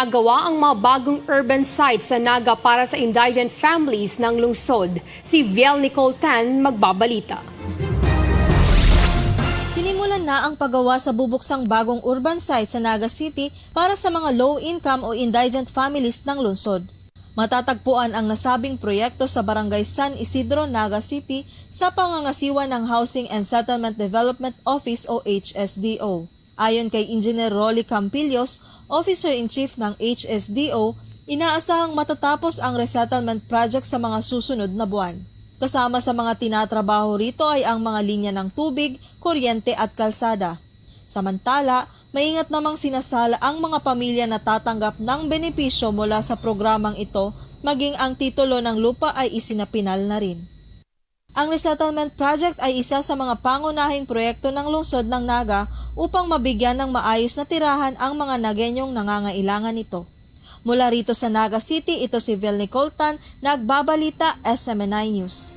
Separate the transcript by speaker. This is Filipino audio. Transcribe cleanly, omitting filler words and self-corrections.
Speaker 1: isinagawa ang mga bagong urban sites sa Naga para sa indigent families ng lungsod. Si Viel Nicole Tan magbabalita.
Speaker 2: Sinimulan na ang paggawa sa bubuksang bagong urban site sa Naga City para sa mga low-income o indigent families ng lungsod. Matatagpuan ang nasabing proyekto sa Barangay San Isidro, Naga City sa pangangasiwa ng Housing and Settlement Development Office o HSDO. Ayon kay Engineer Rolly Campillos, Officer-in-Chief ng HSDO, inaasahang matatapos ang resettlement project sa mga susunod na buwan. Kasama sa mga tinatrabaho rito ay ang mga linya ng tubig, kuryente at kalsada. Samantala, maingat namang sinasala ang mga pamilya na tatanggap ng benepisyo mula sa programang ito, maging ang titulo ng lupa ay isinapinal na rin. Ang resettlement project ay isa sa mga pangunahing proyekto ng lungsod ng Naga upang mabigyan ng maayos na tirahan ang mga Nagenyong nangangailangan nito. Mula rito sa Naga City, ito si Viel Nicole Tan, nagbabalita SMNI News.